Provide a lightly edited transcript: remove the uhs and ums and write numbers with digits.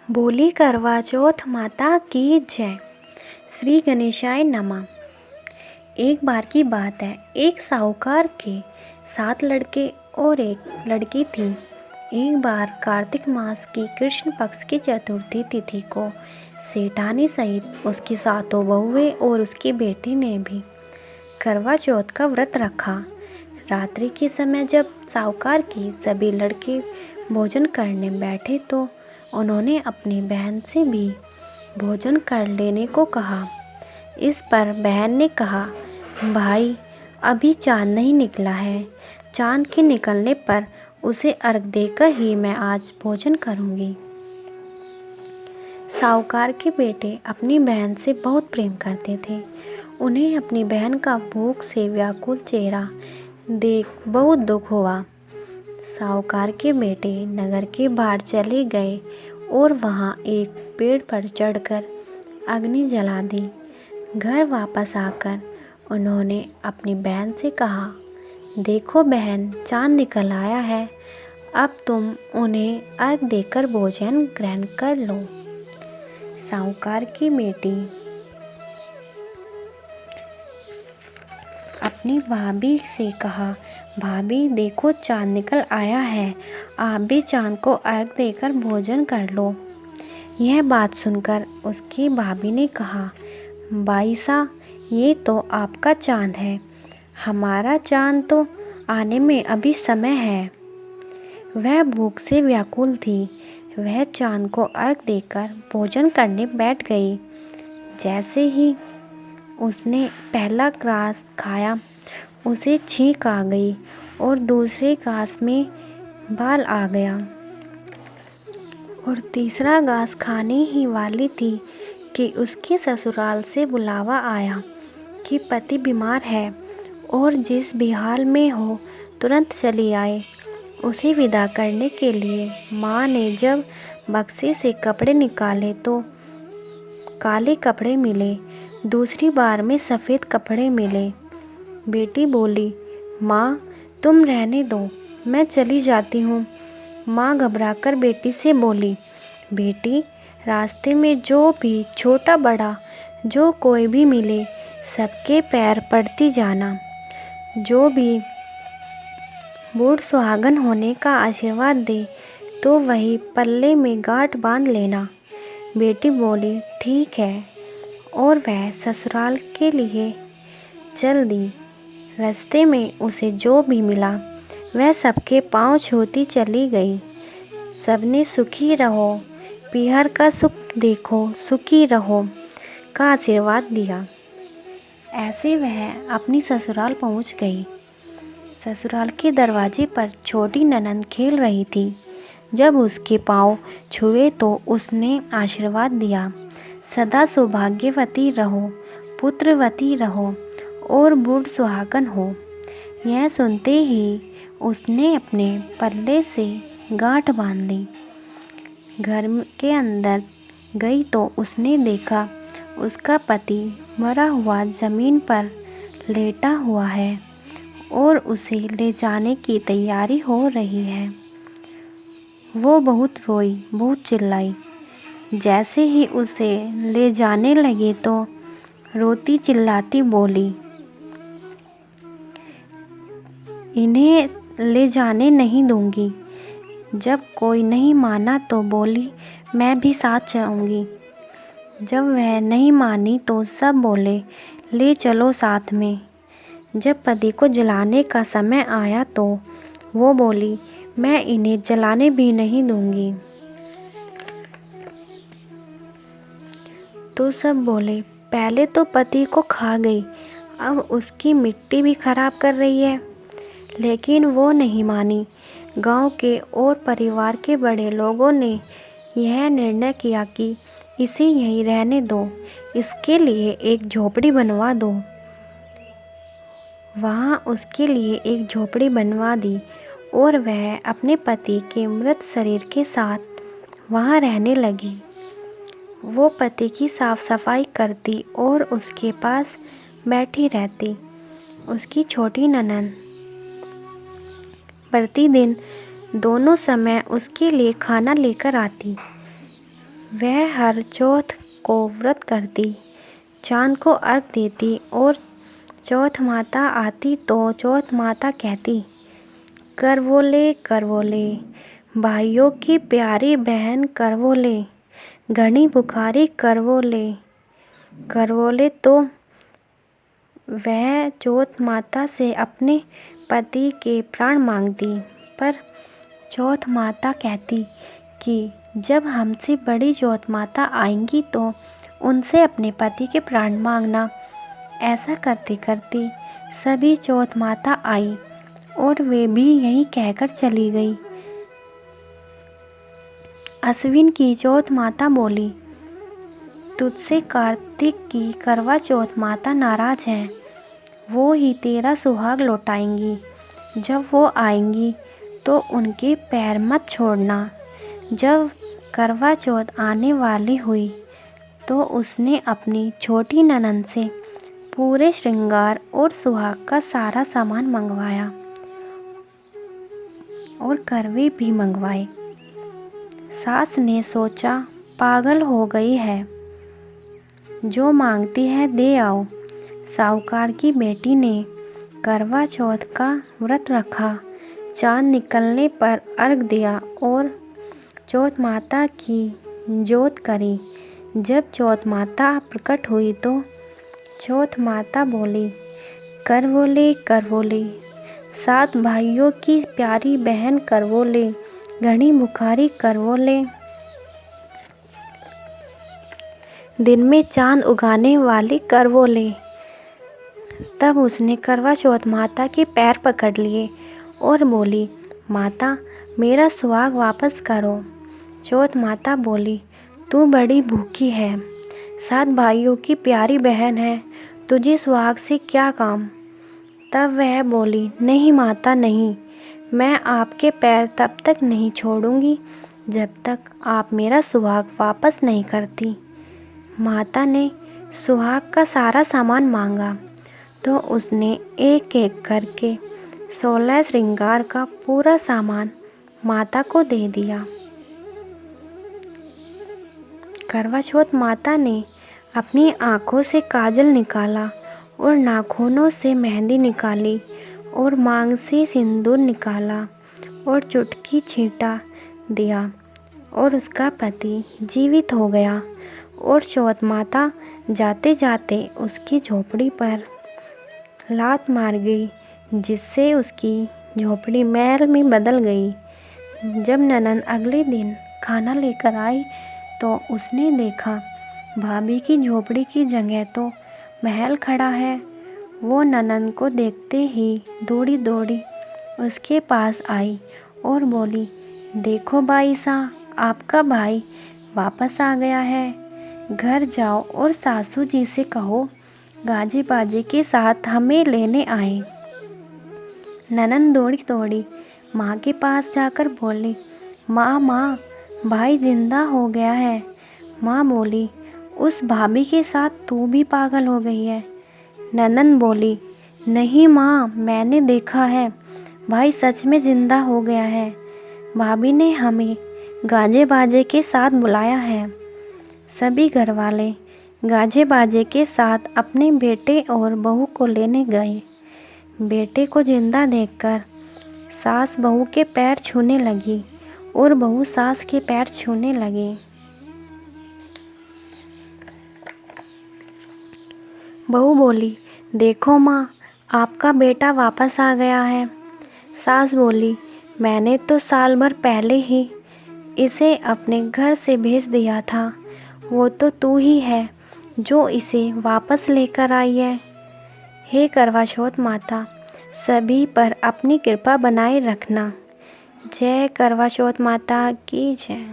बोली करवा चौथ माता की जय। श्री गणेशाय नमः। एक बार की बात है, एक साहूकार के 7 लड़के और एक लड़की थी। एक बार कार्तिक मास की कृष्ण पक्ष की चतुर्थी तिथि को सेठानी सहित उसकी 7 बहुएं और उसके बेटे ने भी करवा चौथ का व्रत रखा। रात्रि के समय जब साहूकार के सभी लड़के भोजन करने बैठे तो उन्होंने अपनी बहन से भी भोजन कर लेने को कहा। इस पर बहन ने कहा, भाई अभी चाँद नहीं निकला है, चाँद के निकलने पर उसे अर्घ देकर ही मैं आज भोजन करूँगी। साहूकार के बेटे अपनी बहन से बहुत प्रेम करते थे। उन्हें अपनी बहन का भूख से व्याकुल चेहरा देख बहुत दुख हुआ। साहूकार के बेटे नगर के बाहर चले गए और वहाँ एक पेड़ पर चढ़कर अग्नि जला दी। घर वापस आकर उन्होंने अपनी बहन से कहा, देखो बहन, चाँद निकल आया है, अब तुम उन्हें अर्घ देकर भोजन ग्रहण कर लो। साहूकार की बेटी अपनी भाभी से कहा, भाभी देखो चाँद निकल आया है, आप भी चाँद को अर्घ देकर भोजन कर लो। यह बात सुनकर उसकी भाभी ने कहा, बाईसा ये तो आपका चाँद है, हमारा चाँद तो आने में अभी समय है। वह भूख से व्याकुल थी। वह चाँद को अर्घ देकर भोजन करने बैठ गई। जैसे ही उसने पहला ग्रास खाया उसे छींक आ गई और दूसरे घास में बाल आ गया और तीसरा घास खाने ही वाली थी कि उसके ससुराल से बुलावा आया कि पति बीमार है और जिस भी हाल में हो तुरंत चली आए। उसे विदा करने के लिए माँ ने जब बक्से से कपड़े निकाले तो काले कपड़े मिले, दूसरी बार में सफ़ेद कपड़े मिले। बेटी बोली, माँ तुम रहने दो, मैं चली जाती हूँ। माँ घबराकर बेटी से बोली, बेटी रास्ते में जो भी छोटा बड़ा जो कोई भी मिले सबके पैर पड़ती जाना। जो भी बूढ़ सुहागन होने का आशीर्वाद दे तो वही पल्ले में गांठ बांध लेना। बेटी बोली, ठीक है, और वह ससुराल के लिए चल दी। रास्ते में उसे जो भी मिला वह सबके पांव छूती चली गई। सबने सुखी रहो, पीहर का सुख देखो, सुखी रहो का आशीर्वाद दिया। ऐसे वह अपनी ससुराल पहुंच गई। ससुराल के दरवाजे पर छोटी ननंद खेल रही थी। जब उसके पांव छुए तो उसने आशीर्वाद दिया, सदा सौभाग्यवती रहो, पुत्रवती रहो और बूढ़ सुहागन हो। यह सुनते ही उसने अपने पल्ले से गांठ बांध ली। घर के अंदर गई तो उसने देखा उसका पति मरा हुआ ज़मीन पर लेटा हुआ है और उसे ले जाने की तैयारी हो रही है। वो बहुत रोई, बहुत चिल्लाई। जैसे ही उसे ले जाने लगे तो रोती चिल्लाती बोली, इन्हें ले जाने नहीं दूंगी। जब कोई नहीं माना तो बोली, मैं भी साथ जाऊंगी। जब वह नहीं मानी तो सब बोले, ले चलो साथ में। जब पति को जलाने का समय आया तो वो बोली, मैं इन्हें जलाने भी नहीं दूंगी। तो सब बोले, पहले तो पति को खा गई, अब उसकी मिट्टी भी खराब कर रही है। लेकिन वो नहीं मानी। गांव के और परिवार के बड़े लोगों ने यह निर्णय किया कि इसे यहीं रहने दो, इसके लिए एक झोपड़ी बनवा दो। वहाँ उसके लिए एक झोपड़ी बनवा दी और वह अपने पति के मृत शरीर के साथ वहाँ रहने लगी। वो पति की साफ सफाई करती और उसके पास बैठी रहती। उसकी छोटी ननद प्रतिदिन दोनों समय उसके लिए खाना लेकर आती। वह हर चौथ को व्रत करती, चाँद को अर्घ देती और चौथ माता आती तो चौथ माता कहती, करवोले करवोले, भाइयों की प्यारी बहन करवोले, घनी बुखारी करवोले। करवोले तो वह चौथ माता से अपने पति के प्राण मांगती, पर चौथ माता कहती कि जब हमसे बड़ी चौथ माता आएंगी तो उनसे अपने पति के प्राण मांगना। ऐसा करते करते सभी चौथ माता आई और वे भी यही कहकर चली गई। अश्विन की चौथ माता बोली, तुझसे कार्तिक की करवा चौथ माता नाराज हैं, वो ही तेरा सुहाग लौटाएंगी। जब वो आएंगी तो उनके पैर मत छोड़ना। जब करवा चौथ आने वाली हुई तो उसने अपनी छोटी ननद से पूरे श्रृंगार और सुहाग का सारा सामान मंगवाया और करवे भी मंगवाए। सास ने सोचा, पागल हो गई है, जो मांगती है दे आओ। साहूकार की बेटी ने करवा चौथ का व्रत रखा, चाँद निकलने पर अर्घ दिया और चौथ माता की जोत करी। जब चौथ माता प्रकट हुई तो चौथ माता बोली, करवोले करवोले, 7 भाइयों की प्यारी बहन करवोले, घनी बुखारी करवोले। दिन में चाँद उगाने वाली करवोले। तब उसने करवा चौथ माता के पैर पकड़ लिए और बोली, माता मेरा सुहाग वापस करो। चौथ माता बोली, तू बड़ी भूखी है, 7 भाइयों की प्यारी बहन है, तुझे सुहाग से क्या काम। तब वह बोली, नहीं माता नहीं, मैं आपके पैर तब तक नहीं छोड़ूंगी जब तक आप मेरा सुहाग वापस नहीं करती। माता ने सुहाग का सारा सामान मांगा तो उसने एक एक करके 16 श्रृंगार का पूरा सामान माता को दे दिया। करवा चौथ माता ने अपनी आँखों से काजल निकाला और नाखूनों से मेहंदी निकाली और मांग से सिंदूर निकाला और चुटकी छींटा दिया और उसका पति जीवित हो गया। और चौथ माता जाते जाते उसकी झोपड़ी पर लात मार गई, जिससे उसकी झोपड़ी महल में बदल गई। जब ननद अगले दिन खाना लेकर आई तो उसने देखा भाभी की झोपड़ी की जगह तो महल खड़ा है। वो ननद को देखते ही दौड़ी दौड़ी उसके पास आई और बोली, देखो बाई सा, आपका भाई वापस आ गया है। घर जाओ और सासू जी से कहो गाजे बाजे के साथ हमें लेने आए। ननद दौड़ी दौड़ी माँ के पास जाकर बोली, माँ भाई जिंदा हो गया है। माँ बोली, उस भाभी के साथ तू भी पागल हो गई है। ननद बोली, नहीं माँ, मैंने देखा है, भाई सच में ज़िंदा हो गया है। भाभी ने हमें गाजे बाजे के साथ बुलाया है। सभी घरवाले गाजे बाजे के साथ अपने बेटे और बहू को लेने गए। बेटे को जिंदा देखकर सास बहू के पैर छूने लगी और बहू सास के पैर छूने लगी। बहू बोली, देखो माँ, आपका बेटा वापस आ गया है। सास बोली, मैंने तो साल भर पहले ही इसे अपने घर से भेज दिया था। वो तो तू ही है जो इसे वापस लेकर आई है। हे करवा चौथ माता, सभी पर अपनी कृपा बनाए रखना। जय करवा चौथ माता की जय।